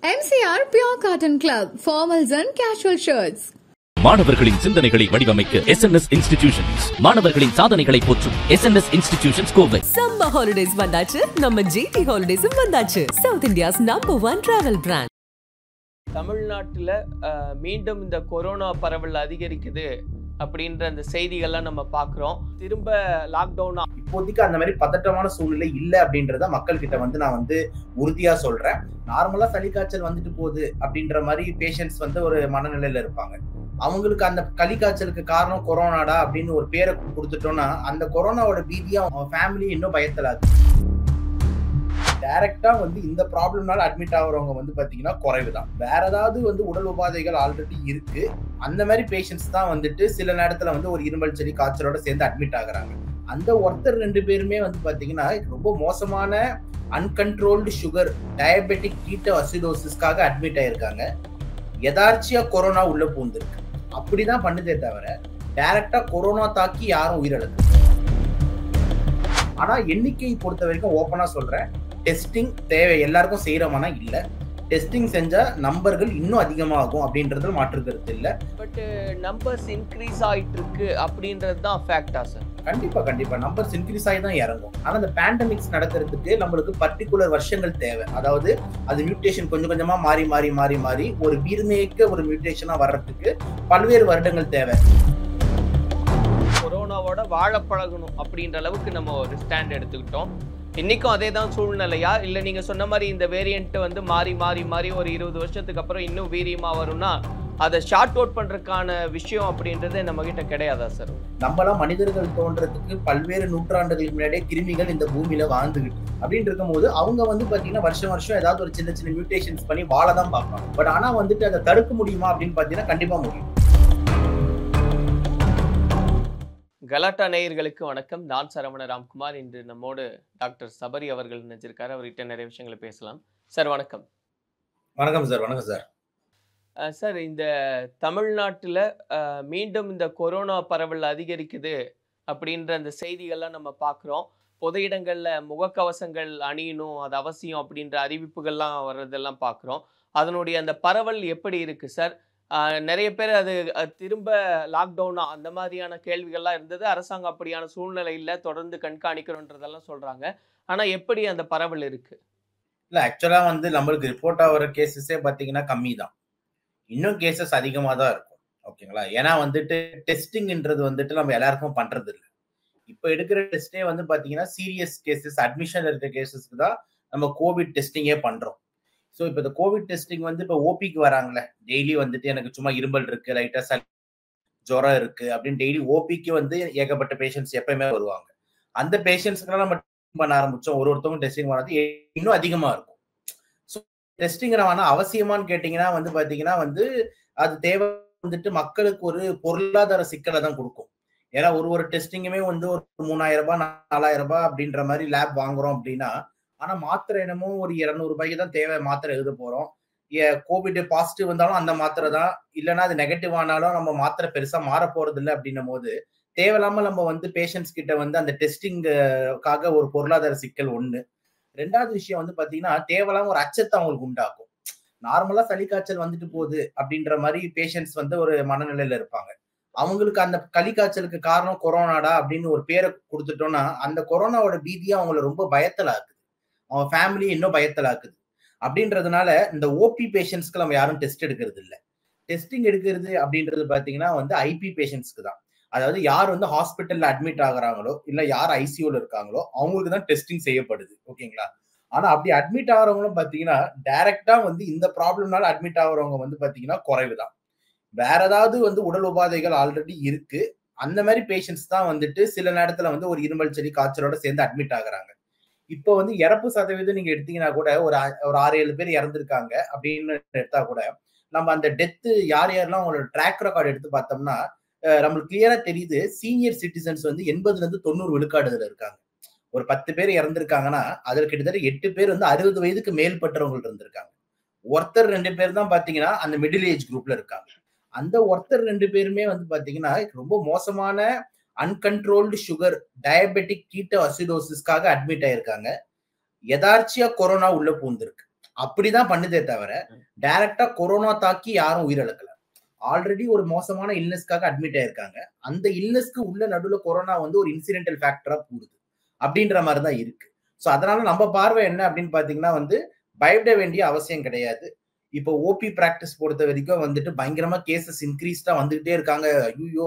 MCR Pure Cotton Club, formals and casual shirts. மாணவர்களின் சிந்தனைகளை வடிவமைக்க SNS இன்ஸ்டிடியூஷன்ஸ், மாணவர்களின் சாதனைகளை போற்றும் SNS institutions Kovai. Summer holidays வந்தாச்சு, நம்ம GT ஹாலிடேஸும் வந்தாச்சு. South India's number 1 travel brand. தமிழ்நாட்டில் மீண்டும் இந்த கொரோனா பரவல் அதிகரிக்குது அப்படின்ற அந்த செய்திகள்லாம் நம்ம பார்க்குறோம். திரும்ப லாக்டவுன் இப்போதைக்கு அந்த மாதிரி பதட்டமான சூழ்நிலை இல்லை அப்படின்றத மக்கள் கிட்ட நான் உறுதியா சொல்றேன். நார்மலா சளி காய்ச்சல் வந்துட்டு போகுது அப்படின்ற மாதிரி பேஷண்ட்ஸ் ஒரு மனநிலையில இருப்பாங்க. அவங்களுக்கு அந்த களி காய்ச்சலுக்கு காரணம் கொரோனாடா அப்படின்னு ஒரு பேரை கொடுத்துட்டோம்னா அந்த கொரோனாவோட பீதியா அவங்க ஃபேமிலி இன்னும் பயத்தலாது. டைரக்டா இந்த ப்ராப்ளம்னால அட்மிட் ஆகுறவங்க பாத்தீங்கன்னா குறைவுதான். வேற ஏதாவது உடல் உபாதைகள் ஆல்ரெடி இருக்கு, அந்த மாதிரி பேஷண்ட்ஸ் தான் சில நேரத்துல ஒரு இருமல் சளி காய்ச்சலோட சேர்ந்து அட்மிட் ஆகுறாங்க. அந்த ஒருத்தர் 2 பேருமே பாத்தீங்கன்னா ரொம்ப மோசமான அன்கண்ட்ரோல்டு சுகர் டயபெட்டிக் கீட்டோ அசிடோசிஸ்க்காக அட்மிட் ஆயிருக்காங்க. எதார்ச்சியா கொரோனா உள்ள பூந்துருக்கு, அப்படிதான் பண்ணுதே தவிர டைரக்டா கொரோனா தாக்கி யாரும் உயிரிழந்து. ஆனா எண்ணிக்கை பொறுத்த வரைக்கும் ஓப்பனா சொல்றேன், டெஸ்டிங் தேவை, எல்லாருக்கும் செய்யறோம்னா இல்ல. டெஸ்டிங் செஞ்சா நம்பர்கள் இன்னும் அதிகமாகும் அப்படின்றது மாற்று கருத்து இல்ல. பட் நம்பர்ஸ் இன்க்ரீஸ் ஆயிட்டு இருக்கு அப்படின்றது தான் ஃபேக்டா சார்? கண்டிப்பா நம்பர்ஸ் இன்க்ரீஸ் ஆகி தான் இறங்கும். ஆனா அந்த பேண்டமிக்ஸ் நடக்கிறதுக்கு நம்மளுக்கு பர்டிகுலர் வருஷங்கள் தேவை. அதாவது அது மியூட்டேஷன் கொஞ்சம் கொஞ்சமா மாறி ஒரு வீர்மேக்க ஒரு மியூட்டேஷனா வர்றதுக்கு பல்வேறு வருடங்கள் தேவை. கொரோனாவோட வாழ பழகணும் அப்படின்ற அளவுக்கு நம்ம ஒரு ஸ்டாண்ட் எடுத்துக்கிட்டோம். இன்னைக்கும் அதே தான் சூழ்நிலையா? இல்ல நீங்க சொன்ன மாதிரி இந்த வேரியன்ட் மாறி ஒரு 20 வருஷத்துக்கு அப்புறம் இன்னும் வீரியமா வரும்னா அதை ஷார்ட் அவுட் பண்றதுக்கான விஷயம் அப்படின்றது நம்ம கிட்ட கிடையாதா சார்? நம்மளாம் மனிதர்கள் தோன்றதுக்கு பல்வேறு நூற்றாண்டுகளுக்கு முன்னாடியே கிருமிகள் இந்த பூமியில வாழ்ந்துகிட்டு அப்படின்னு இருக்கும் போது அவங்க பாத்தீங்கன்னா வருஷம் ஏதாவது ஒரு சின்ன சின்ன மியூட்டேஷன்ஸ் பண்ணி வாழதான் பார்ப்பாங்க. பட் ஆனா அதை தடுக்க முடியுமா அப்படின்னு பாத்தீங்கன்னா கண்டிப்பா முடியும். கலாட்டா நேயர்களுக்கு வணக்கம். நான் சரவண ராம்குமார். இன்று நம்மோடு டாக்டர் சபரி அவர்கள் நினைச்சிருக்காரு. அவர்கிட்ட நிறைய விஷயங்களை பேசலாம். சார் வணக்கம். வணக்கம் சார். வணக்கம் சார். சார், இந்த தமிழ்நாட்டில் மீண்டும் இந்த கொரோனா பரவல் அதிகரிக்குது அப்படின்ற அந்த செய்திகள்லாம் நம்ம பார்க்குறோம். பொது இடங்களில் முகக்கவசங்கள் அணியணும், அது அவசியம் அப்படின்ற அறிவிப்புகள்லாம் வர்றதெல்லாம் பார்க்குறோம். அதனுடைய அந்த பரவல் எப்படி இருக்கு சார்? நிறைய பேர் அது திரும்ப லாக்டவுன் அந்த மாதிரியான கேள்விகள்லாம் இருந்தது. அரசாங்கம் அப்படியான சூழ்நிலை இல்லை, தொடர்ந்து கண்காணிக்கிறோன்றதெல்லாம் சொல்றாங்க. ஆனா எப்படி அந்த பரவல் இருக்கு? இல்ல, ஆக்சுவலா நம்மளுக்கு ரிப்போர்ட் ஆகிற கேசஸே பாத்தீங்கன்னா கம்மி தான். இன்னும் கேசஸ் அதிகமா தான் இருக்கும். ஓகேங்களா? ஏன்னா டெஸ்டிங்ன்றது நம்ம எல்லாருக்கும் பண்றது இல்லை. இப்ப எடுக்கிற டெஸ்டே பாத்தீங்கன்னா சீரியஸ் கேசஸ், அட்மிஷன் இருக்க கேசஸ்க்கு தான் நம்ம கோவிட் டெஸ்டிங்கே பண்றோம். ஸோ இப்போ இந்த கோவிட் டெஸ்டிங் இப்போ ஓபிக்கு வராங்களே, டெய்லி எனக்கு சும்மா இருமல் இருக்கு, லைட்டா சளி ஜுரம் இருக்கு அப்படின்னு டெய்லி ஓபிக்கு ஏகப்பட்ட பேஷண்ட்ஸ் எப்பயுமே வருவாங்க. அந்த பேஷண்ட்ஸ்க்கெல்லாம் நம்ம பண்ண ஆரம்பிச்சோம். ஒருத்தவங்க டெஸ்டிங் பண்ணது இன்னும் அதிகமா இருக்கும். ஸோ டெஸ்டிங் அவசியமானு கேட்டீங்கன்னா பாத்தீங்கன்னா அது தேவை மக்களுக்கு ஒரு பொருளாதார சிக்கலை தான் கொடுக்கும். ஏன்னா ஒரு டெஸ்டிங்குமே ஒரு 3000 ரூபாய் 4000 ரூபாய் அப்படின்ற மாதிரி லேப் வாங்குறோம் அப்படின்னா, ஆனா மாத்திரை என்னமோ ஒரு 200 ரூபாய்க்கு தான் தேவை மாத்திரை எழுத போறோம். கோவிட் பாசிட்டிவ் வந்தாலும் அந்த மாத்திரை தான், இல்லைன்னா அது நெகட்டிவ் ஆனாலும் நம்ம மாத்திரை பெருசா மாற போறது இல்லை. அப்படின்னும் போது தேவையில்லாம நம்ம பேஷண்ட்ஸ் கிட்ட அந்த டெஸ்டிங்காக ஒரு பொருளாதார சிக்கல் ஒண்ணு. 2வது விஷயம் பாத்தீங்கன்னா தேவையில்லாம ஒரு அச்சத்தை அவங்களுக்கு உண்டாக்கும். நார்மலா சளி காய்ச்சல் வந்துட்டு போகுது அப்படின்ற மாதிரி பேஷண்ட்ஸ் ஒரு மனநிலையில இருப்பாங்க. அவங்களுக்கு அந்த களி காய்ச்சலுக்கு காரணம் கொரோனாடா அப்படின்னு ஒரு பேரை கொடுத்துட்டோம்னா அந்த கொரோனாவோட பீதியா அவங்களை ரொம்ப பயத்தலாக்குது, அவங்க ஃபேமிலி இன்னும் பயத்தலாக்குது. அப்படின்றதுனால இந்த ஓபி பேஷண்ட்ஸ்க்கு நம்ம யாரும் டெஸ்ட் எடுக்கிறது இல்லை. டெஸ்டிங் எடுக்கிறது அப்படின்றது பாத்தீங்கன்னா ஐபி பேஷண்ட்ஸ்க்கு தான். அதாவது யார் ஹாஸ்பிட்டல்ல அட்மிட் ஆகுறாங்களோ, இல்ல யார் ஐசியூல இருக்காங்களோ அவங்களுக்கு தான் டெஸ்டிங் செய்யப்படுது. ஓகேங்களா? ஆனா அப்படி அட்மிட் ஆகிறவங்களும் பாத்தீங்கன்னா டைரக்டா இந்த ப்ராப்ளம்னால அட்மிட் ஆகுறவங்க பாத்தீங்கன்னா குறைவுதான். வேற ஏதாவது உடல் உபாதைகள் ஆல்ரெடி இருக்கு, அந்த மாதிரி பேஷண்ட்ஸ் தான் சில நேரத்துல ஒரு இருமல் சளி காய்ச்சலோட சேர்ந்து அட்மிட் ஆகுறாங்க. இப்போ இறப்பு சதவீதம் நீங்க எடுத்தீங்கன்னா கூட ஒரு 6-7 பேர் இறந்திருக்காங்க அப்படின்னு எடுத்தா கூட நம்ம அந்த டெத்து யாரெல்லாம் அவங்களோட ட்ராக் ரெக்கார்டு எடுத்து பார்த்தோம்னா நம்மளுக்கு கிளியரா தெரியுது. சீனியர் சிட்டிசன்ஸ் 80-90 விழுக்காடுல இருக்காங்க. ஒரு 10 பேர் இறந்திருக்காங்கன்னா அதுல கிட்டத்தட்ட 8 பேர் 60 வயதுக்கு மேல்பட்டவங்க இருந்திருக்காங்க. ஒருத்தர் 2 பேர் தான் பாத்தீங்கன்னா அந்த மிடில் ஏஜ் குரூப்ல இருக்காங்க. அந்த ஒருத்தர் 2 பேருமே பாத்தீங்கன்னா ரொம்ப மோசமான அன்கண்ட்ரோல்டு சுகர் டயபெட்டிக் கீட்டோ அசிடோசிஸ்க்காக அட்மிட் ஆயிருக்காங்க. எதார்ச்சியா கொரோனா உள்ள பூந்துருக்கு, அப்படிதான் பண்ணுதே தவிர டைரக்டா கொரோனா தாக்கி யாரும் உயிரிழக்கல. ஆல்ரெடி ஒரு மோசமான இல்னஸ்க்காக அட்மிட் ஆயிருக்காங்க. அந்த இல்னஸ்க்கு உள்ள நடுவுல கொரோனா வந்து ஒரு இன்சிடென்டல் ஃபேக்டரா கூடுது அப்படின்ற மாதிரி தான் இருக்கு. ஸோ அதனால நம்ம பார்வை என்ன அப்படின்னு பாத்தீங்கன்னா வந்து பயப்பட வேண்டிய அவசியம் கிடையாது. இப்போ ஓபி பிராக்டிஸ் பொறுத்த வரைக்கும் வந்துட்டு பயங்கரமா கேசஸ் இன்க்ரீஸ்டா வந்துகிட்டே இருக்காங்க. ஐயோ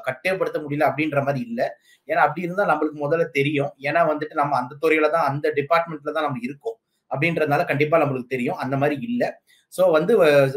கட்டேப்படுத்த முடியல அப்படின்ற மாதிரி இல்ல. ஏன்னா அப்படி இருந்தா நம்மளுக்கு முதல்ல தெரியும். ஏன்னா வந்துட்டு நம்ம அந்த துறையில தான் அந்த டிபார்ட்மெண்ட்ல தான் நம்ம இருக்கோம் அப்படின்றதுனால கண்டிப்பா நம்மளுக்கு தெரியும். அந்த மாதிரி இல்ல. ஸோ வந்து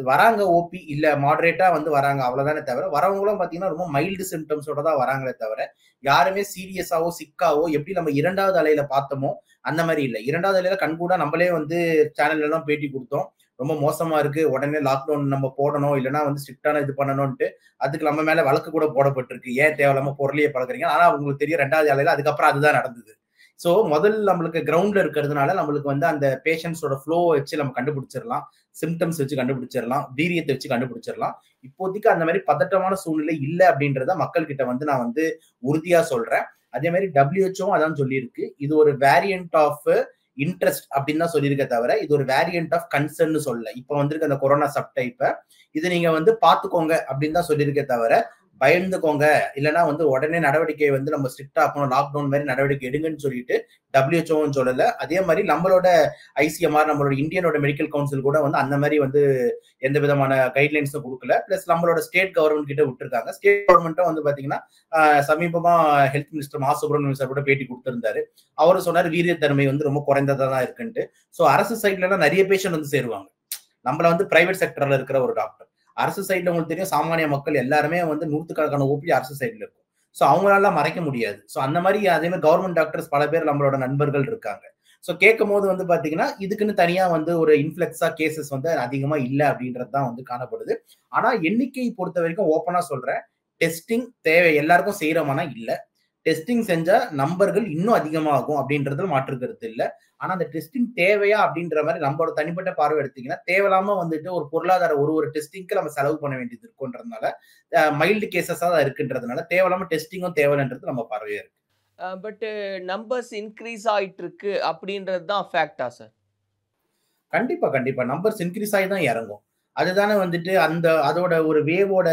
வராங்க ஓபி இல்ல மாடரேட்டா வந்து வராங்க அவ்வளவுதானே தவிர வரவங்களும் பாத்தீங்கன்னா ரொம்ப மைல்டு சிம்டம்ஸோட தான் வராங்களே தவிர யாருமே சீரியஸாவோ சிக்காவோ எப்படி நம்ம 2வது அலையில பார்த்தோமோ அந்த மாதிரி இல்ல. 2வது அலையில கண்கூடா நம்மளே வந்து சேனல்ல எல்லாம் பேட்டி கொடுத்தோம். ரொம்ப மோசமா இருக்கு, உடனே லாக்டவுன் நம்ம போடணும், இல்லைன்னா வந்து ஸ்ட்ரிக்டான இது பண்ணணும்ட்டு அதுக்கு நம்ம மேல வழக்கு கூட போடப்பட்டிருக்கு. ஏன் தேவையில்லாம பொருளையே பழக்கிறீங்க. ஆனா உங்களுக்கு தெரியும் 2வது அலையில அதுக்கப்புறம் அதுதான் நடந்தது. ஸோ முதல் நம்மளுக்கு கிரவுண்ட்ல இருக்கிறதுனால நம்மளுக்கு வந்து அந்த பேஷண்ட்ஸோட ஃப்ளோ வச்சு நம்ம கண்டுபிடிச்சிடலாம், சிம்டம்ஸ் வச்சு கண்டுபிடிச்சிடலாம், வீரியத்தை வச்சு கண்டுபிடிச்சிடலாம். இப்போதைக்கு அந்த மாதிரி பதட்டமான சூழ்நிலை இல்லை அப்படின்றத மக்கள் கிட்ட வந்து நான் வந்து உறுதியா சொல்றேன். அதே மாதிரி WHO அதான் சொல்லியிருக்கு, இது ஒரு வேரியன்ட் ஆஃப் இன்ட்ரெஸ்ட் அப்படின்னு தான் சொல்லியிருக்க தவிர இது ஒரு வேரியன்ட் ஆஃப் கன்சர்ன் சொல்லல. இப்ப வந்திருக்க அந்த கொரோனா சப்டைப்ப இது நீங்க வந்து பாத்துக்கோங்க அப்படின்னு தான் சொல்லியிருக்க தவிர பயந்துக்கோங்க இல்லைன்னா வந்து உடனே நடவடிக்கை வந்து நம்ம ஸ்ட்ரிக்டா ஆக்கணும், லாக்டவுன் மாதிரி நடவடிக்கை எடுங்கன்னு சொல்லிட்டு WHO சொல்லல. அதே மாதிரி நம்மளோட ICMR நம்மளோட இந்தியனோட மெடிக்கல் கவுன்சில் கூட வந்து அந்த மாதிரி வந்து எந்த விதமான கைட்லைன்ஸும் கொடுக்கல. பிளஸ் நம்மளோட ஸ்டேட் கவர்மெண்ட் கிட்ட விட்டுருக்காங்க. ஸ்டேட் கவர்மெண்ட்டும் வந்து பாத்தீங்கன்னா சமீபமா ஹெல்த் மினிஸ்டர் மா சுப்பிரமணியம் சார் கூட பேட்டி கொடுத்திருந்தாரு. அவரு சொன்னாரு வீரியத்தன்மை வந்து ரொம்ப குறைந்ததா தான் இருக்குன்ட்டு. ஸோ அரசு சைட்ல எல்லாம் நிறைய பேஷண்ட் வந்து சேருவாங்க. நம்மள வந்து பிரைவேட் செக்டர்ல இருக்கிற ஒரு டாக்டர், அரசு சைட்ல உங்களுக்கு தெரியும் சாமானிய மக்கள் எல்லாருமே வந்து 100கணக்கான ஓபி அரசு சைட்ல இருக்கும். ஸோ அவங்களால மறைக்க முடியாது. ஸோ அந்த மாதிரி அதே மாதிரி கவர்மெண்ட் டாக்டர்ஸ் பல பேர் நம்மளோட நண்பர்கள் இருக்காங்க. ஸோ கேட்கும் போது வந்து பாத்தீங்கன்னா இதுக்குன்னு தனியா வந்து ஒரு இன்ஃபிளக்ஸா கேசஸ் வந்து அதிகமா இல்லை அப்படின்றது தான் வந்து காணப்படுது. ஆனா எண்ணிக்கை பொறுத்த வரைக்கும் ஓப்பனா சொல்றேன், டெஸ்டிங் தேவை எல்லாருக்கும் செய்யறோமானா இல்ல. டெஸ்டிங் செஞ்சா நம்பர்கள் இன்னும் அதிகமாகும் அப்படின்றதுல மாற்று கருத்து இல்லை. ஆனா அந்த டெஸ்டிங் தேவையா அப்படின்ற மாதிரி நம்மளோட தனிப்பட்ட பார்வை எடுத்தீங்கன்னா தேவையில்லாம வந்துட்டு ஒரு பொருளாதார ஒரு டெஸ்டிங்க்கு நம்ம செலவு பண்ண வேண்டியது இருக்குன்றதுனால மைல்டு கேசஸா தான் இருக்குன்றதுனால தேவையில்லாம டெஸ்டிங்கும் தேவைன்றது நம்ம பார்வையா இருக்கு. பட் நம்பர்ஸ் இன்க்ரீஸ் ஆயிட்டு இருக்கு அப்படின்றது தான் ஃபேக்டா சார்? கண்டிப்பா கண்டிப்பா நம்பர்ஸ் இன்க்ரீஸ் ஆகி தான் இறங்கும். அதுதானே வந்துட்டு அந்த அதோட ஒரு வேவோட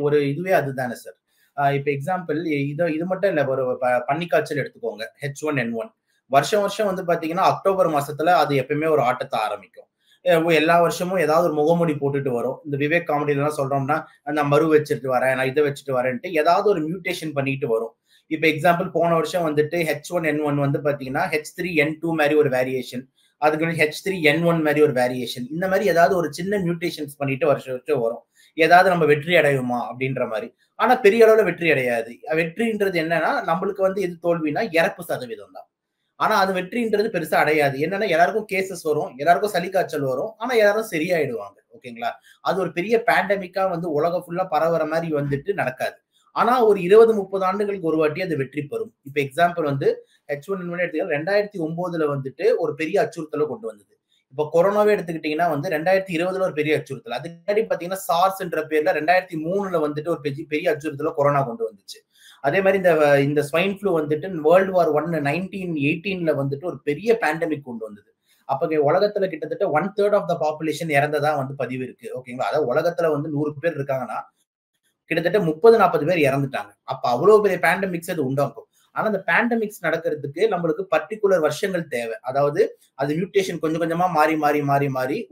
ஒரு இதுவே அதுதானே சார். இப்ப எக்ஸாம்பிள் இது மட்டும் இல்ல, ஒரு பன்னிக்காய்ச்சல் எடுத்துக்கோங்க, H1N1 வருஷம் வருஷம் வந்து பாத்தீங்கன்னா அக்டோபர் மாசத்துல அது எப்பயுமே ஒரு ஆட்டத்தை ஆரம்பிக்கும். எல்லா வருஷமும் ஏதாவது ஒரு முகமூடி போட்டுட்டு வரும். இந்த விவேக் காமெடியில எல்லாம் சொல்றோம்னா நான் மறு வச்சுட்டு வரேன், நான் இதை வச்சுட்டு வரேன்ட்டு ஏதாவது ஒரு மியூட்டேஷன் பண்ணிட்டு வரும். இப்ப எக்ஸாம்பிள் போன வருஷம் வந்துட்டு H1N1 வந்து பாத்தீங்கன்னா H3N2 மாதிரி ஒரு வேரியேஷன், அதுக்கு வந்து H3N1 மாதிரி ஒரு வேரியேஷன், இந்த மாதிரி ஏதாவது ஒரு சின்ன மியூட்டேஷன்ஸ் பண்ணிட்டு வருஷம் வருஷம் வரும். ஏதாவது நம்ம வெற்றி அடையுமா அப்படின்ற மாதிரி. ஆனா பெரிய அளவுல வெற்றி அடையாது. வெற்றின்றது என்னன்னா நம்மளுக்கு வந்து எது தோல்வினா இறப்பு சதவீதம் தான். ஆனா அது வெற்றின்றது பெருசா அடையாது. என்னன்னா எல்லாருக்கும் கேசஸ் வரும், எல்லாருக்கும் சளி காய்ச்சல் வரும், ஆனா எல்லாரும் சரியாயிடுவாங்க. ஓகேங்களா? அது ஒரு பெரிய பேண்டமிக்கா வந்து உலகம் ஃபுல்லா பரவுற மாதிரி வந்துட்டு நடக்காது. ஆனா ஒரு 20-30 ஆண்டுகளுக்கு ஒரு வாட்டி அது வெற்றி பெறும். இப்ப எக்ஸாம்பிள் வந்து H1N1 எடுத்தீங்கன்னா 2009 வந்துட்டு ஒரு பெரிய அச்சுறுத்தலை கொண்டு வந்தது. இப்ப கொரோனாவே எடுத்துக்கிட்டீங்கன்னா வந்து 2020 ஒரு பெரிய அச்சுறுத்தல். அதுக்கு முன்னாடி பாத்தீங்கன்னா SARS என்ற பேர்ல 2003 வந்துட்டு ஒரு பெரிய அச்சுறுத்தலை கொரோனா கொண்டு வந்துச்சு. அதே மாதிரி இந்த ஸ்வைன் ஃப்ளூ வந்துட்டு World War I 1918 வந்துட்டு ஒரு பெரிய பேண்டமிக் கொண்டு வந்தது. அப்ப உலகத்துல கிட்டத்தட்ட 1/3 ஆஃப் த பாப்புலேஷன் இறந்ததா வந்து பதிவு இருக்கு. ஓகேங்களா? அதாவது உலகத்துல வந்து 100 பேர் இருக்காங்கன்னா கிட்டத்தட்ட 30-40 பேர் இறந்துட்டாங்க. அப்ப அவ்வளவு பெரிய பேண்டமிக்ஸ் அது உண்டாக்கும். ஆனா அந்த பேண்டமிக்ஸ் நடக்கிறதுக்கு நம்மளுக்கு பர்டிகுலர் வருஷங்கள் தேவை. அதாவது அது மியூட்டேஷன் கொஞ்சம் கொஞ்சமா மாறி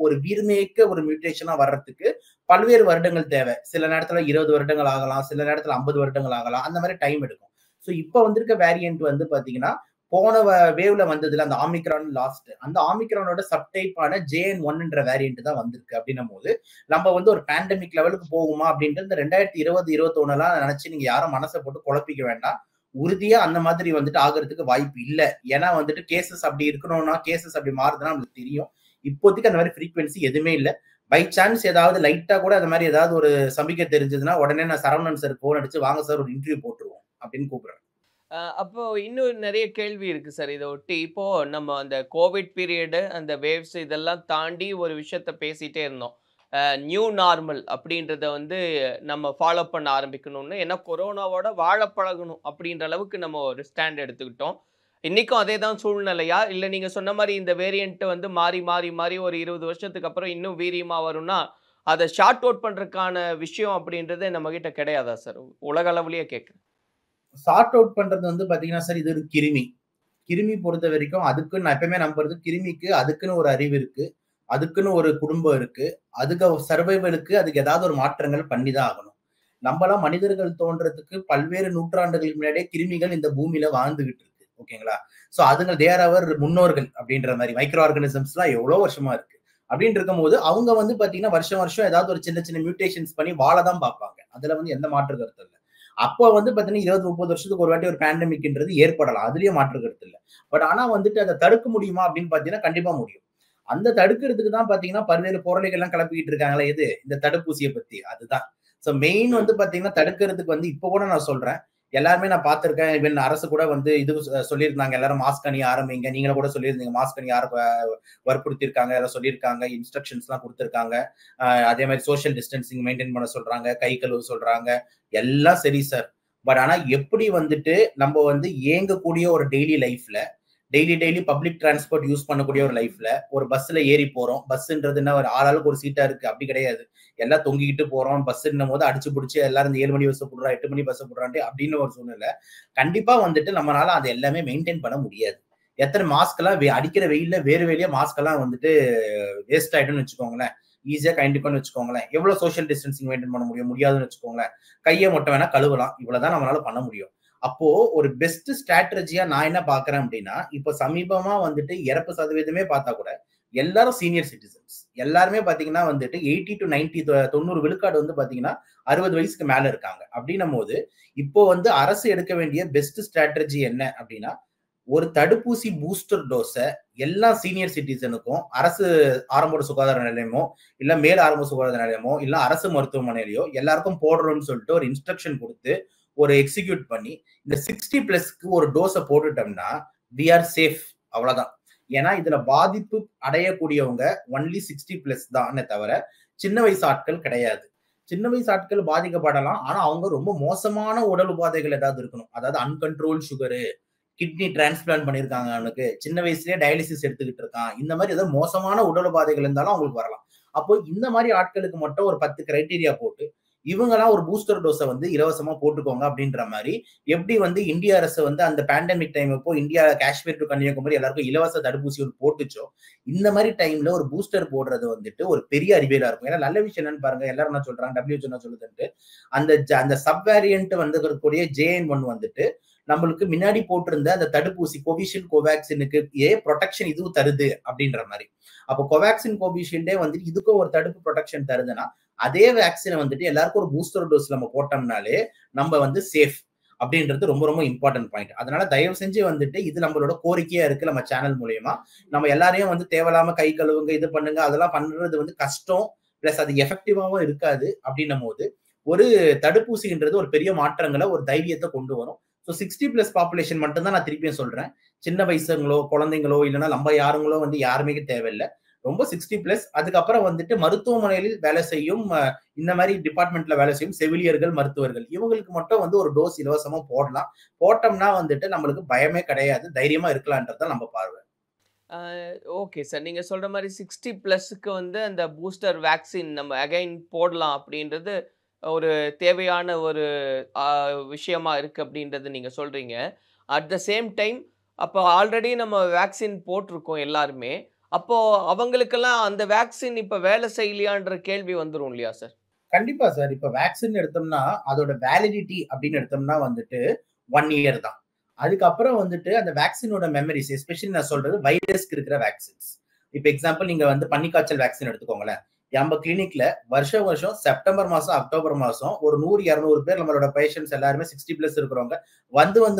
ஒரு வீர்மேக்க ஒரு மியூட்டேஷனா வர்றதுக்கு பல்வேறு வருடங்கள் தேவை. சில நேரத்துல 20 வருடங்கள் ஆகலாம், சில நேரத்துல 50 வருடங்கள் ஆகலாம். அந்த மாதிரி டைம் எடுக்கும். ஸோ இப்ப வந்திருக்க வேரியன்ட் வந்து பாத்தீங்கன்னா போன வேவ்ல வந்ததுல அந்த ஆமிக்ரான் லாஸ்ட், அந்த ஆமிக்ரானோட சப்டைப்பான JN1 வேரியன்ட் தான் வந்திருக்கு. அப்படின்னும் போது நம்ம வந்து ஒரு பேண்டமிக் லெவலுக்கு போகுமா அப்படின்ட்டு இந்த 2020-21 எல்லாம் நினைச்சு நீங்க யாரும் மனசை போட்டு குழப்பிக்க வேண்டாம். உறுதியா அந்த மாதிரி வந்துட்டு ஆகிறதுக்கு வாய்ப்பு இல்லை. ஏன்னா வந்துட்டு கேசஸ் அப்படி இருக்கணும்னா கேசஸ் அப்படி மாறுதுன்னா நம்மளுக்கு தெரியும். இப்போதைக்கு அந்த மாதிரி ஃப்ரீக்வன்சி எதுவுமே இல்லை. பை சான்ஸ் ஏதாவது லைட்டா கூட அந்த மாதிரி ஏதாவது ஒரு சமிக்கை தெரிஞ்சதுன்னா உடனே நான் சரவணன் சார் போன் அடிச்சு வாங்க சார் ஒரு இன்டர்வியூ போட்டுருவோம் அப்படின்னு கூப்பிடுறேன். அப்போ இன்னும் நிறைய கேள்வி இருக்கு சார் இதை ஒட்டி. இப்போ நம்ம அந்த கோவிட் பீரியடு அந்த வேவ்ஸ் இதெல்லாம் தாண்டி ஒரு விஷயத்த பேசிட்டே இருந்தோம். நியூ நார்மல் அப்படின்றத வந்து நம்ம ஃபாலோ பண்ண ஆரம்பிக்கணும்னு, ஏன்னா கொரோனாவோட வாழ பழகணும் அப்படின்ற அளவுக்கு நம்ம ஒரு ஸ்டாண்ட் எடுத்துக்கிட்டோம். இன்னைக்கும் அதே தான் சூழ்நிலையா? இல்ல நீங்க சொன்ன மாரி இந்த வேரியன்ட் வந்து மாறி, மாறி, மாறி ஒரு 20 வருஷத்துக்கு அப்புறம் இன்னும் வீரியமா வரும்னா, அத ஷார்ட் அவுட் பண்றதுக்கான விஷயம் அப்படின்றது நம்மகிட்ட கிடையாதா சார்? உலக அளவிலேயே கேட்கிறேன். சார்ட் அவுட் பண்றது வந்து பாத்தீங்கன்னா சார், இது ஒரு கிருமி. கிருமி பொறுத்த வரைக்கும் அதுக்குன்னு நான் எப்பவுமே நம்புறது, கிருமிக்கு அதுக்குன்னு ஒரு அறிவு இருக்கு, அதுக்குன்னு ஒரு குடும்பம் இருக்கு, அதுக்கு சர்வைவலுக்கு அதுக்கு ஏதாவது ஒரு மாற்றங்கள் பண்ணிதான் ஆகணும். நம்மளாம் மனிதர்கள் தோன்றதுக்கு பல்வேறு நூற்றாண்டுகளுக்கு முன்னாடியே கிருமிகள் இந்த பூமியில வாழ்ந்துகிட்டு இருக்கு. ஓகேங்களா? சோ அதுங்க தேர் அவர் முன்னோர்கள் அப்படின்ற மாதிரி. மைக்ரோ ஆர்கானிசம்ஸ் எல்லாம் எவ்வளவு வருஷமா இருக்கு அப்படின்னு இருக்கும் போது அவங்க வந்து பாத்தீங்கன்னா வருஷம் வருஷம் ஏதாவது ஒரு சின்ன சின்ன மியூட்டேஷன்ஸ் பண்ணி வாழதான் பார்ப்பாங்க. அதுல வந்து எந்த மாற்று கருத்து இல்லை. அப்போ வந்து பாத்தீங்கன்னா 20-30 வருஷத்துக்கு ஒரு வாட்டி ஒரு பேண்டமிக்ன்றது ஏற்படலாம், அதுலயே மாற்று கருத்து இல்லை. பட் ஆனா வந்துட்டு அதை தடுக்க முடியுமா அப்படின்னு பாத்தீங்கன்னா கண்டிப்பா முடியும். அந்த தடுக்கிறதுக்கு தான் பாத்தீங்கன்னா பல்வேறு பொருளைகள் எல்லாம் கிளப்பிக்கிட்டு இருக்காங்களே, இது இந்த தடுப்பூசியை பத்தி. அதுதான் சோ மெயின் வந்து பாத்தீங்கன்னா தடுக்கிறதுக்கு வந்து இப்ப கூட நான் சொல்றேன், எல்லாருமே நான் பார்த்திருக்கேன். இவன் அரசு கூட வந்து இது சொல்லியிருந்தாங்க, எல்லாரும் மாஸ்க் அணிய ஆரம்பிங்க. நீங்களும் கூட சொல்லியிருந்தீங்க மாஸ்க் அணிய வற்புறுத்தி இருக்காங்க, எல்லாம் சொல்லியிருக்காங்க, இன்ஸ்ட்ரக்ஷன்ஸ் எல்லாம் கொடுத்திருக்காங்க. அதே மாதிரி சோஷியல் டிஸ்டன்சிங் மெயின்டைன் பண்ண சொல்றாங்க, கை கழுவு சொல்றாங்க, எல்லாம் சரி சார். பட் ஆனா எப்படி வந்துட்டு நம்ம வந்து இயங்கக்கூடிய ஒரு டெய்லி லைஃப்ல டெய்லி பப்ளிக் டிரான்ஸ்போர்ட் யூஸ் பண்ணக்கூடிய ஒரு லைஃப்ல ஒரு பஸ்ல ஏறி போறோம். பஸ்ன்றது என்ன ஒரு ஆளாளுக்கு ஒரு சீட்டா இருக்கு, அப்படி கிடையாது. எல்லாம் தொங்கிக்கிட்டு போறோம். பஸ்ன்னும் போது அடிச்சு பிடிச்சி எல்லாரும் இந்த 7 மணி பஸ் போடுறா, 8 மணி பஸ் போடுறான்ட்டு அப்படின்னு ஒரு சூழ்நிலை. கண்டிப்பா வந்துட்டு நம்மளால அது எல்லாமே மெயின்டைன் பண்ண முடியாது. எத்தனை மாஸ்க் எல்லாம் அடிக்கிற வெயில்ல வேறு வெளியே மாஸ்க் எல்லாம் வந்துட்டு வேஸ்ட் ஆயிடும்னு வச்சுக்கோங்களேன். ஈஸியா கண்டிப்பான்னு வச்சுக்கோங்களேன். எவ்வளவு சோஷியல் டிஸ்டன்சிங் மெயின்டைன் பண்ண முடியாதுன்னு வச்சுக்கோங்களேன். கையை மட்டும் வேணா கழுவலாம், இவ்வளவுதான் நம்மளால பண்ண முடியும். அப்போ ஒரு பெஸ்ட் ஸ்ட்ராட்டஜியா நான் என்ன பாக்குறேன் அப்படின்னா, இப்ப சமீபமா வந்துட்டு இறப்பு சதவீதமே பார்த்தா கூட எல்லாரும் சீனியர் சிட்டிசன்ஸ். எல்லாருமே பாத்தீங்கன்னா வந்துட்டு 80 to 90 90 விழுக்காடு வந்து பாத்தீங்கன்னா 60 வயசுக்கு மேல இருக்காங்க. அப்படின்னும் போது இப்போ வந்து அரசு எடுக்க வேண்டிய பெஸ்ட் ஸ்ட்ராட்டஜி என்ன அப்படின்னா, ஒரு தடுப்பூசி பூஸ்டர் டோஸை எல்லா சீனியர் சிட்டிசனுக்கும் அரசு ஆரம்ப சுகாதார நிலையமோ இல்ல மேல் ஆரம்ப சுகாதார நிலையமோ இல்ல அரசு மருத்துவமனையிலயோ எல்லாருக்கும் போடுறோம்னு சொல்லிட்டு ஒரு இன்ஸ்ட்ரக்ஷன் கொடுத்து ஒரு எக்ஸிக்யூட் பண்ணி இந்த 60+ ஒரு டோஸை போட்டுட்டோம்னா we are safe. அவ்வளவுதான். ஏன்னா இதுல பாதிப்பு அடையக்கூடியவங்க ஒன்லி 60+ தானே தவிர சின்ன வயசு ஆட்கள் கிடையாது. சின்ன வயசு ஆட்கள் பாதிக்கப்படலாம், ஆனா அவங்க ரொம்ப மோசமான உடல் உபாதைகள் ஏதாவது இருக்கணும். அதாவது அன்கண்ட்ரோல் சுகரு, கிட்னி டிரான்ஸ்பிளான்ட் பண்ணிருக்காங்க, அவனுக்கு சின்ன வயசுலயே டயாலிசிஸ் எடுத்துக்கிட்டு இருக்கான், இந்த மாதிரி ஏதாவது மோசமான உடல் உபாதைகள் இருந்தாலும் அவங்களுக்கு வரலாம். அப்போ இந்த மாதிரி ஆட்களுக்கு மட்டும் ஒரு 10 கிரைட்டீரியா போட்டு இவங்கெல்லாம் ஒரு பூஸ்டர் டோஸை வந்து இலவசமா போட்டுக்கோங்க அப்படின்ற மாதிரி. எப்படி வந்து இந்திய அரசு வந்து அந்த பேண்டமிக் டைம் இப்போ இந்தியா காஷ்மீர் டு கன்னியாகுமரி எல்லாருக்கும் இலவச தடுப்பூசி போட்டுச்சோ, இந்த மாதிரி டைம்ல ஒரு பூஸ்டர் போடுறது வந்துட்டு ஒரு பெரிய அறிவியலா இருக்கும். ஏன்னா நல்ல விஷயம் என்னன்னு பாருங்க, எல்லாரும் என்ன சொல்றாங்க, WHO என்ன சொல்லுதுன்ட்டு, அந்த சப் வேரியன்ட் வந்து இருக்கக்கூடிய JN1 வந்துட்டு நம்மளுக்கு முன்னாடி போட்டிருந்த அந்த தடுப்பூசி கோவிஷீல்டு கோவேக்சினுக்கு ப்ரொடெக்ஷன் இதுவும் தருது அப்படின்ற மாதிரி. அப்போ கோவேக்சின் கோவிஷீல்டே வந்துட்டு இதுக்கும் ஒரு தடுப்பு ப்ரொடெக்ஷன் தருதுன்னா, அதே வேக்சினை வந்துட்டு எல்லாருக்கும் ஒரு பூஸ்டர் டோஸ் நம்ம போட்டோம்னாலே நம்ம வந்து சேஃப் அப்படின்றது ரொம்ப ரொம்ப இம்பார்ட்டன்ட் பாயிண்ட். அதனால தயவு செஞ்சு வந்துட்டு இது நம்மளோட கோரிக்கையா இருக்கு. நம்ம சேனல் மூலியமா நம்ம எல்லாரையும் வந்து தேவையில்லாம கை கழுவுங்க, இது பண்ணுங்க, அதெல்லாம் பண்றது வந்து கஷ்டம், பிளஸ் அது எஃபெக்டிவாவும் இருக்காது. அப்படின்னும் போது ஒரு தடுப்பூசின்றது ஒரு பெரிய மாற்றங்களை ஒரு தைரியத்தை கொண்டு வரும். ஸோ 60+ பாப்புலேஷன் மட்டும்தான் நான் திருப்பியும் சொல்றேன். சின்ன வயசுங்களோ குழந்தைங்களோ இல்லைன்னா நம்ம யாருங்களோ வந்து யாருமே தேவையில்லை. ரொம்ப 60+. அதுக்கப்புறம் வந்துட்டு மருத்துவமனையில் வேலை செய்யும் இந்த மாதிரி டிபார்ட்மெண்ட்ல வேலை செய்யும் செவிலியர்கள், மருத்துவர்கள், இவங்களுக்கு மட்டும் வந்து ஒரு டோஸ் இலவசமா போடலாம். போட்டோம்னா வந்துட்டு நம்மளுக்கு பயமே கிடையாது, தைரியமா இருக்கலான்றதான் நம்ம பார்வை. ஓகே சார், நீங்க சொல்ற மாதிரி 60+க்கு வந்து அந்த பூஸ்டர் வேக்சின் நம்ம அகைன் போடலாம் அப்படின்றது ஒரு தேவையான ஒரு விஷயமா இருக்கு அப்படின்றது நீங்க சொல்றீங்க. அட் த சேம் டைம் அப்போ ஆல்ரெடி நம்ம வேக்சின் போட்டிருக்கோம் எல்லாருமே, அப்போ அவங்களுக்கெல்லாம் அந்த வேக்சின் இப்ப வேலை செய்யலையான்ற கேள்வி வந்துரும் இல்லையா சார்? கண்டிப்பா சார். இப்ப வேக்சின் எடுத்தோம்னா அதோட வேலிடிட்டி அப்படின்னு எடுத்தோம்னா வந்துட்டு 1 year தான். அதுக்கப்புறம் வந்துட்டு அந்த வேக்சினோட மெமரிஸ், எஸ்பெஷலி நான் சொல்றது வைரஸ்க்கு இருக்கிற வேக்சின்ஸ். இப்ப எக்ஸாம்பிள் நீங்க வந்து பன்னிக்காய்ச்சல் வேக்சின் எடுத்துக்கோங்களேன். நம்ம கிளினிக்ல வருஷம் செப்டம்பர் மாசம் அக்டோபர் மாசம் ஒரு 100-200 பேர் நம்மளோட பேஷண்ட்ஸ் எல்லாருமே 60+ இருக்கிறவங்க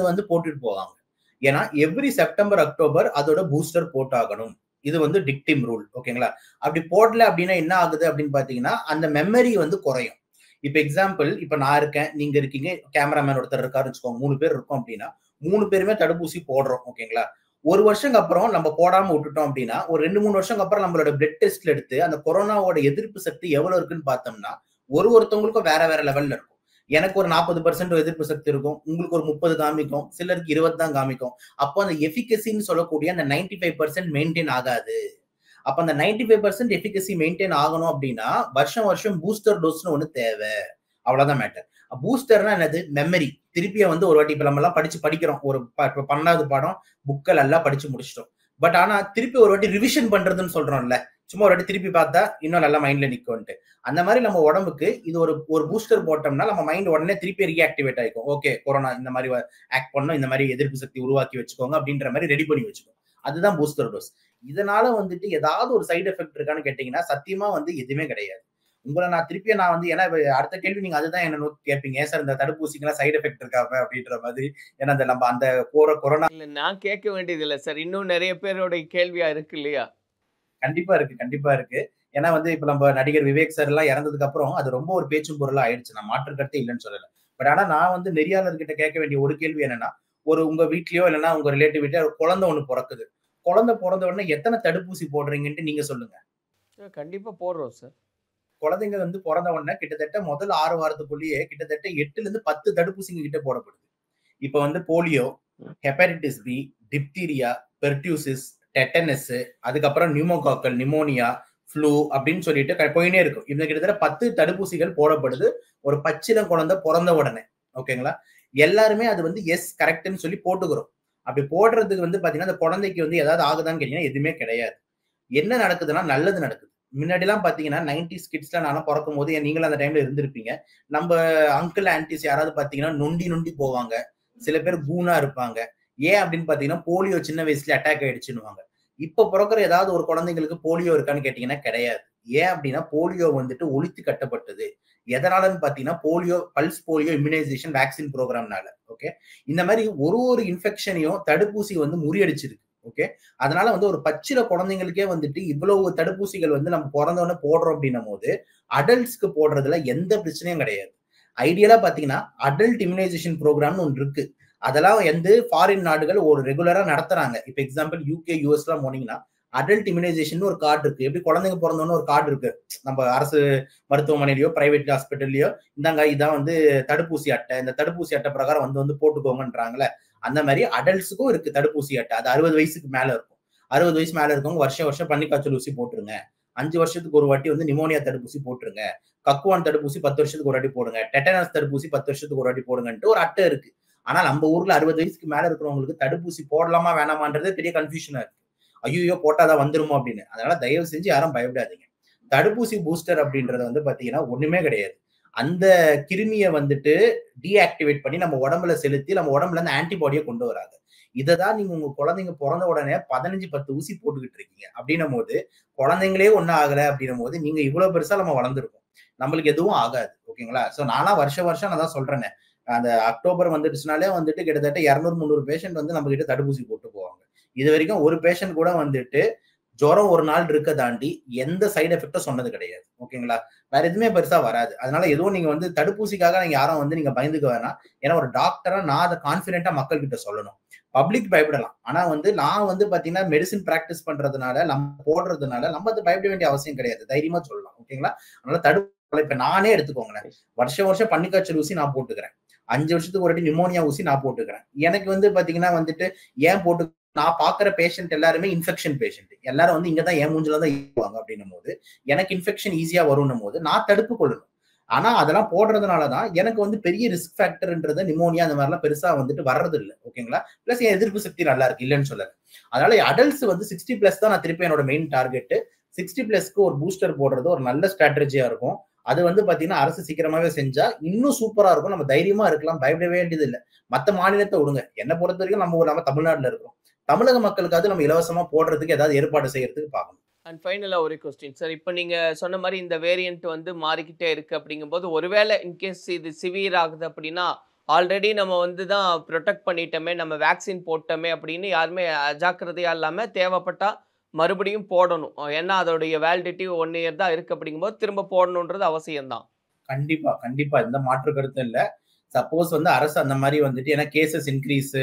வந்து போட்டுட்டு போவாங்க. ஏன்னா எவ்ரி செப்டம்பர் அக்டோபர் அதோட பூஸ்டர் போட்டாகணும். இது வந்து டிக்டிம் ரூல். ஓகேங்களா? அப்படி போடல அப்படின்னா என்ன ஆகுது அப்படின்னு பாத்தீங்கன்னா அந்த மெமரி வந்து குறையும். இப்ப எக்ஸாம்பிள், இப்ப நான் இருக்கேன், நீங்க இருக்கீங்க, கேமராமேன் ஒருத்தர் இருக்காரு வச்சுக்கோங்க, 3 பேர் இருக்கோம் அப்படின்னா 3 பேருமே தடுப்பூசி போடுறோம். ஓகேங்களா? ஒரு வருஷம் அப்புறம் நம்ம போடாம விட்டுட்டோம் அப்படின்னா ஒரு 2-3 வருஷம் அப்புறம் நம்மளோட பிளட் டெஸ்ட்ல எடுத்து அந்த கொரோனாவோட எதிர்ப்பு சக்தி எவ்வளவு இருக்குன்னு பார்த்தோம்னா ஒருத்தவங்களுக்கும் வேற லெவல்ல இருக்கும். எனக்கு ஒரு 40% எதிர்ப்பு சக்தி இருக்கும், உங்களுக்கு ஒரு 30 காமிக்கும், சிலருக்கு 20 தான் காமிக்கும். அப்போ அந்த எஃபிகசின்னு சொல்லக்கூடிய அந்த 95% மெயின்டைன் ஆகாது. அப்ப அந்த 95% எஃபிகசி மெயின்டைன் ஆகணும் அப்படின்னா வருஷம் வருஷம் பூஸ்டர் டோஸ்னு ஒண்ணு தேவை. அவ்வளவுதான் மேட்டர். பூஸ்டர்னா என்னது? மெமரி. திருப்பிய வந்து ஒரு வாட்டி இப்ப நம்ம எல்லாம் படிக்கிறோம், ஒரு 12வது பாடம் புக்கல் எல்லாம் படிச்சு முடிச்சிட்டோம். பட் ஆனா திருப்பி ஒரு வாட்டி ரிவிஷன் பண்றதுன்னு சொல்றோம்ல, சும்மா ஒரு வாட்டி திருப்பி பார்த்தா இன்னும் நல்லா மைண்ட்ல நிக்கும்ட்டு. அந்த மாதிரி நம்ம உடம்புக்கு இது ஒரு பூஸ்டர் போட்டோம்னா நம்ம மைண்ட் உடனே திருப்பி ரீஆக்டிவேட் ஆயிக்கும். ஓகே, கொரோனா இந்த மாதிரி ஆக்ட் பண்ணணும், இந்த மாதிரி எதிர்ப்பு சக்தி உருவாக்கி வச்சுக்கோங்க அப்படின்ற மாதிரி ரெடி பண்ணி வச்சுக்கோங்க. அதுதான் பூஸ்டர் டோஸ். இதனால வந்துட்டு ஏதாவது ஒரு சைடு எஃபெக்ட் இருக்கான்னு கேட்டீங்கன்னா சத்தியமா வந்து எதுவுமே கிடையாது. உங்களை நான் திருப்பியும் நான் வந்து, ஏன்னா அடுத்த கேள்வி நீங்க அதுதான் என்ன நோக்கி கேட்பீங்க, ஏன் சார் இந்த தடுப்பூசிக்கெல்லாம் சைடு எஃபெக்ட் இருக்காம அப்படின்ற மாதிரி. ஏன்னா அந்த நம்ம அந்த கொரோனா இல்ல நான் கேட்க வேண்டியது இல்லை சார், இன்னும் நிறைய பேரோட கேள்வியா இருக்கு இல்லையா? கண்டிப்பா இருக்கு, கண்டிப்பா இருக்கு. ஏன்னா வந்து இப்ப நம்ம நடிகர் விவேக் சார் எல்லாம் இறந்ததுக்கு அப்புறம் அது ரொம்ப ஒரு பேச்சும் பொருளா ஆயிடுச்சு. நான் மாற்று கருத்தே இல்லைன்னு சொல்லல. பட் ஆனா நான் வந்து நெறியாளர்கிட்ட கேட்க வேண்டிய ஒரு கேள்வி என்னன்னா, உங்க வீட்லயோ இல்லைன்னா உங்க ரிலேட்டிவ் வீட்லயோ ஒரு குழந்தை ஒண்ணு பிறக்குது. குழந்தை பிறந்த உடனே எத்தனை தடுப்பூசி போடுறீங்கன்ட்டு நீங்க சொல்லுங்க. கண்டிப்பா போடுறோம் சார். குழந்தைங்க வந்து பிறந்த உடனே கிட்டத்தட்ட முதல் 6 வாரத்துக்குள்ளேயே கிட்டத்தட்ட 8ல இருந்து 10 தடுப்பூசிங்க கிட்ட போடப்படுது. இப்ப வந்து polio, hepatitis B, diphtheria, pertussis, tetanus, அதுக்கப்புறம் நியூமோகாக்கல், நிமோனியா, ஃப்ளூ அப்படின்னு சொல்லிட்டு போயினே இருக்கும். இந்த கிட்டத்தட்ட 10 தடுப்பூசிகள் போடப்படுது ஒரு பச்சிளம் குழந்தை பிறந்த உடனே. ஓகேங்களா? எல்லாருமே அது வந்து எஸ் கரெக்ட்னு சொல்லி போட்டுக்கிறோம். அப்படி போடுறதுக்கு வந்து பாத்தீங்கன்னா அந்த குழந்தைக்கு வந்து ஏதாவது ஆகுதான்னு கேட்டீங்கன்னா எதுவுமே கிடையாது. என்ன நடக்குதுன்னா நல்லது நடக்குது. முன்னாடி எல்லாம் பாத்தீங்கன்னா 90s கிட்ஸ்ல நானும் பிறக்கும் போது நீங்களும் அந்த டைம்ல இருந்திருப்பீங்க. நம்ம அங்கிள் ஆன்டிஸ் யாராவது பாத்தீங்கன்னா நொண்டி போவாங்க, சில பேர் கூனா இருப்பாங்க. ஏன் அப்படின்னு பாத்தீங்கன்னா போலியோ சின்ன வயசுல அட்டாக் ஆயிடுச்சுன்னுவாங்க. இப்ப பிறக்கிற ஏதாவது ஒரு குழந்தைங்களுக்கு போலியோ இருக்கான்னு கேட்டீங்கன்னா கிடையாது. ஏன் அப்படின்னா போலியோ வந்துட்டு ஒழித்து கட்டப்பட்டது. எதனாலன்னு பாத்தீங்கன்னா polio, pulse polio immunisation vaccine ப்ரோக்ராம்னால. ஓகே, இந்த மாதிரி ஒரு இன்ஃபெக்ஷனையும் தடுப்பூசி வந்து முறியடிச்சிருக்கு. ஓகே, அதனால வந்து ஒரு பச்சில குழந்தைங்களுக்கே வந்துட்டு இவ்வளவு தடுப்பூசிகள் வந்து நம்ம பிறந்தவொடனே போடுறோம் அப்படின்னும் போது அடல்ட்ஸ்க்கு போடுறதுல எந்த பிரச்சனையும் கிடையாது. ஐடியலா பாத்தீங்கன்னா அடல்ட் இம்யூனைசேஷன் ப்ரோக்ராம்னு ஒன்று இருக்கு. அதெல்லாம் வந்து ஃபாரின் நாடுகள் ஒரு ரெகுலரா நடத்துறாங்க. இப்ப எக்ஸாம்பிள் யூகே, யூஎஸ் எல்லாம் போனீங்கன்னா அடல்ட் இம்யூனைசேஷன் ஒரு கார்டு இருக்கு. எப்படி குழந்தைங்க பிறந்தோன்னு ஒரு கார்டு இருக்கு நம்ம அரசு மருத்துவமனையிலயோ பிரைவேட் ஹாஸ்பிட்டல்லயோ, இந்தாங்க இதான் வந்து தடுப்பூசி அட்டை, இந்த தடுப்பூசி அட்டை பிரகாரம் வந்து போட்டுக்கோங்கன்றாங்களே, அந்த மாதிரி அடல்ட்ஸுக்கும் இருக்கு தடுப்பூசி அட்டை. அது 60 வயசுக்கு மேல இருக்கும். 60 வயசு மேல இருக்கவங்க வருஷம் பன்னிக்காய்ச்சல் ஊசி போட்டுருங்க, 5 வருஷத்துக்கு ஒரு வாட்டி வந்து நிமோனியா தடுப்பூசி போட்டுருங்க, கக்குவான் தடுப்பூசி 10 வருஷத்துக்கு ஒரு வாட்டி போடுங்க, டெட்டனஸ் தடுப்பூசி 10 வருஷத்துக்கு ஒரு வாட்டி போடுங்கன்ட்டு ஒரு அட்டை இருக்கு. ஆனா நம்ம ஊர்ல 60 வயசுக்கு மேல இருக்கிறவங்களுக்கு தடுப்பூசி போடலாமா வேணாமான்றது பெரிய கன்ஃபியூஷனா இருக்கு. ஐயோ போட்டாதான் வந்துருமோ அப்படின்னு. அதனால தயவு செஞ்சு யாரும் பயப்படாதீங்க. தடுப்பூசி பூஸ்டர் அப்படின்றது வந்து பாத்தீங்கன்னா ஒண்ணுமே கிடையாது. அந்த கிருமியை வந்துட்டு டீஆக்டிவேட் பண்ணி நம்ம உடம்புல செலுத்தி நம்ம உடம்புல இருந்து ஆன்டிபாடியை கொண்டு வராங்க. இததான் நீங்க உங்க குழந்தைங்க பிறந்த உடனே 15-10 ஊசி போட்டுக்கிட்டு இருக்கீங்க அப்படின்னும் போது, குழந்தைங்களே ஒன்னும் ஆகல அப்படின்னும் போது நீங்க இவ்வளவு பெருசா நம்ம வளர்ந்துருக்கோம், நம்மளுக்கு எதுவும் ஆகாது. ஓகேங்களா? சோ நானா வருஷம் நான் தான் சொல்றேன், அந்த அக்டோபர் வந்துடுச்சுனாலே வந்துட்டு கிட்டத்தட்ட 200-300 பேஷண்ட் வந்து நம்ம கிட்ட தடுப்பூசி போட்டு போவாங்க. இது வரைக்கும் ஒரு பேஷண்ட் கூட வந்துட்டு ஜுரம் ஒரு நாள் இருக்க தாண்டி எந்த சைடு எஃபெக்டும் சொன்னது கிடையாது. ஓகேங்களா? வேற எதுவுமே பெருசா வராது. அதனால எதுவும் நீங்க வந்து தடுப்பூசிக்காக நீங்க யாரும் வந்து நீங்க பயந்துக்க வேணாம். ஏன்னா ஒரு டாக்டரா நான் அதை கான்பிடென்டா மக்கள் கிட்ட சொல்லணும். பப்ளிக் பயப்படலாம், ஆனா வந்து நான் வந்து பாத்தீங்கன்னா மெடிசின் பிராக்டிஸ் பண்றதுனால நம்ம போடுறதுனால நம்ம அதை பயப்பட வேண்டிய அவசியம் கிடையாது. தைரியமா சொல்லலாம். ஓகேங்களா? அதனால தடுப்பு இப்ப நானே எடுத்துக்கோங்களேன், வருஷம் பன்னிக்காய்ச்சல் ஊசி நான் போட்டுக்கிறேன், 5 வருஷத்துக்கு ஒரு வாட்டி நிமோனியா ஊசி நான் போட்டுக்கிறேன். எனக்கு வந்து பாத்தீங்கன்னா வந்துட்டு ஏன் போட்டு, நான் பாக்குற பேஷண்ட் எல்லாருமே இன்ஃபெக்ஷன் பேஷண்ட், எல்லாரும் வந்து இங்கதான் என் மூஞ்சில தான் இருப்பாங்க அப்படின்னும் போது எனக்கு இன்ஃபெக்ஷன் ஈஸியா வரும்னும் போது நான் தடுப்பு கொள்ளணும். ஆனா அதெல்லாம் போடுறதுனாலதான் எனக்கு வந்து பெரிய ரிஸ்க் ஃபேக்டர்ன்றது நிமோனியா அந்த மாதிரிலாம் பெருசா வந்துட்டு வர்றது இல்லை. ஓகேங்களா? பிளஸ் என் எதிர்ப்பு சக்தி நல்லா இருக்கு, இல்லைன்னு சொல்லல. அதனால அடல்ட்ஸ் வந்து 60+ தான் நான் திருப்பி என்னோட மெயின் டார்கெட். 60+க்கு ஒரு பூஸ்டர் போடுறது ஒரு நல்ல ஸ்ட்ராட்டஜியா இருக்கும். அது வந்து பாத்தீங்கன்னா அரசு சீக்கிரமாவே செஞ்சா இன்னும் சூப்பரா இருக்கும். நம்ம தைரியமா இருக்கலாம், பயப்பட வேண்டியது இல்லை. மத்த மாநிலத்தை விடுங்க, என்னை பொறுத்த வரைக்கும் நம்ம தமிழ்நாட்டுல இருக்கிறோம், தமிழக மக்களுக்காவது நம்ம இலவசமா போடுறதுக்கு ஏதாவது ஏற்பாடு செய்யறதுக்கு பார்க்கணும். அண்ட் ஃபைனலா ஒரு கொஸ்டின் சார், இப்போ நீங்க சொன்ன மாதிரி இந்த வேரியன்ட் வந்து மாறிக்கிட்டே இருக்கு அப்படிங்கும்போது, ஒருவேளை இன்கேஸ் இது சிவியர் ஆகுது அப்படின்னா ஆல்ரெடி நம்ம வந்து தான் ப்ரொடெக்ட் பண்ணிட்டோமே, நம்ம வேக்சின் போட்டோமே அப்படின்னு யாருமே அஜாக்கிரதையா இல்லாம தேவைப்பட்டா மறுபடியும் போடணும். ஏன்னா அதோடைய வேலிடிட்டி 1 இயர் தான் இருக்கு அப்படிங்கும்போது திரும்ப போடணுன்றது அவசியம்தான். கண்டிப்பா எந்த மாற்று கருத்தும் இல்ல. சப்போஸ் வந்து அரசு அந்த மாதிரி வந்துட்டு, ஏன்னா கேசஸ் இன்க்ரீஸ்,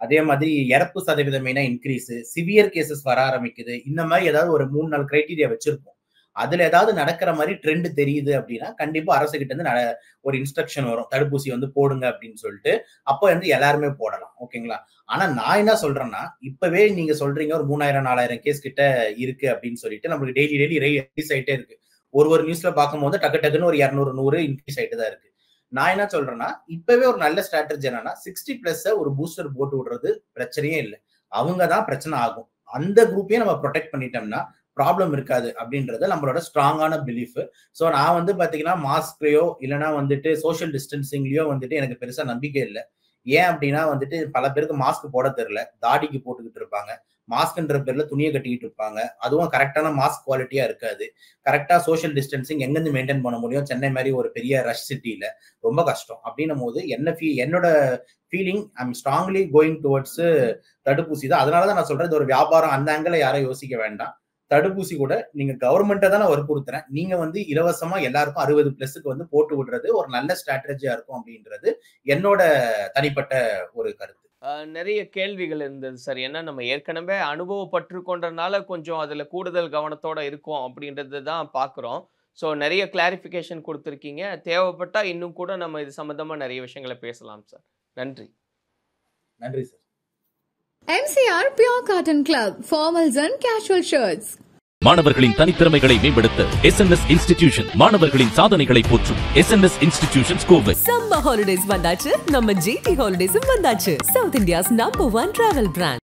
அதே மாதிரி இறப்பு சதவீதம் மெயினா இன்க்ரீஸ், சிவியர் கேசஸ் வர ஆரம்பிக்குது, இந்த மாதிரி ஏதாவது ஒரு 3-4 கிரைட்டீரியா வச்சிருப்போம். அதுல ஏதாவது நடக்கிற மாதிரி ட்ரெண்ட் தெரியுது அப்படின்னா கண்டிப்பா அரசு கிட்ட இருந்து ஒரு இன்ஸ்ட்ரக்ஷன் வரும், தடுப்பூசி வந்து போடுங்க அப்படின்னு சொல்லிட்டு. அப்போ வந்து எல்லாருமே போடலாம். ஓகேங்களா? ஆனா நான் என்ன சொல்றேன்னா, இப்பவே நீங்க சொல்றீங்க ஒரு 3000-4000 கேஸ் கிட்ட இருக்கு அப்படின்னு சொல்லிட்டு நம்மளுக்கு டெய்லி ரைஸ் ஆயிட்டே இருக்கு. ஒரு நியூஸ்ல பார்க்கும்போது டக்குன்னு ஒரு 200-100 இன்க்ரீஸ் ஆயிட்டு தான் இருக்கு. நான் என்ன சொல்றேன்னா, இப்பவே ஒரு நல்ல ஸ்ட்ராட்டஜி என்னன்னா 60+ ஒரு பூஸ்டர் போட்டு விடுறது பிரச்சனையே இல்லை. அவங்கதான் பிரச்சனை ஆகும். அந்த குரூப்பையும் நம்ம ப்ரொடெக்ட் பண்ணிட்டோம்னா ப்ராப்ளம் இருக்காது அப்படின்றது நம்மளோட ஸ்ட்ராங்கான பிலீஃப். ஸோ நான் வந்து பாத்தீங்கன்னா மாஸ்க்லயோ இல்லைன்னா வந்துட்டு சோஷியல் டிஸ்டன்சிங்லயோ வந்துட்டு எனக்கு பெருசா நம்பிக்கை இல்லை. ஏன் அப்படின்னா வந்துட்டு பல பேருக்கு மாஸ்க் போட தெரியல, தாடிக்கு போட்டுக்கிட்டு இருப்பாங்க, மாஸ்க்ன்ற பேர்ல துணியை கட்டிக்கிட்டு இருப்பாங்க. அதுவும் கரெக்டான மாஸ்க் குவாலிட்டியா இருக்காது. கரெக்டா சோஷியல் டிஸ்டன்சிங் எங்கிருந்து மெயின்டைன் பண்ண முடியும்? சென்னை மாதிரி ஒரு பெரிய ரஷ் சிட்டியில ரொம்ப கஷ்டம். அப்படின்னும் போது என்னோட feeling I'm strongly going towards தடுப்பூசி தான். அதனாலதான் நான் சொல்றேன், இது ஒரு வியாபாரம் அந்த ஆங்கிள் யாரும் யோசிக்க வேண்டாம். தடுப்பூசி கூட நீங்க கவர்மெண்ட்டை தான் நான் வற்புறுத்துறேன், நீங்க வந்து இலவசமா எல்லாருக்கும் 60+ வந்து போட்டு விடுறது ஒரு நல்ல ஸ்ட்ராட்டஜியா இருக்கும் அப்படின்றது என்னோட தனிப்பட்ட ஒரு கருத்து. நிறைய கேள்விகள் இருந்தது சார். ஏன்னா நம்ம ஏற்கனவே அனுபவப்பட்டு கொண்டனால கொஞ்சம் அதுல கூடுதல் கவனத்தோட இருக்கும் அப்படின்றது தான் பாக்குறோம். ஸோ நிறைய கிளாரிஃபிகேஷன் கொடுத்துருக்கீங்க. தேவைப்பட்டா இன்னும் கூட நம்ம இது சம்பந்தமா நிறைய விஷயங்களை பேசலாம் சார். நன்றி. நன்றி sir. MCR Pure Cotton Club, formals and casual shirts. மாணவர்களின் தனித்திறமைகளை மேம்படுத்த SNS இன்ஸ்டிடியூஷன் மாணவர்களின் சாதனைகளை போற்றும் SNS institutions Kovai. Summer holidays வந்தாச்சு, நம்ம GT ஹாலிடேஸும் வந்தாச்சு. South India's number 1 travel brand.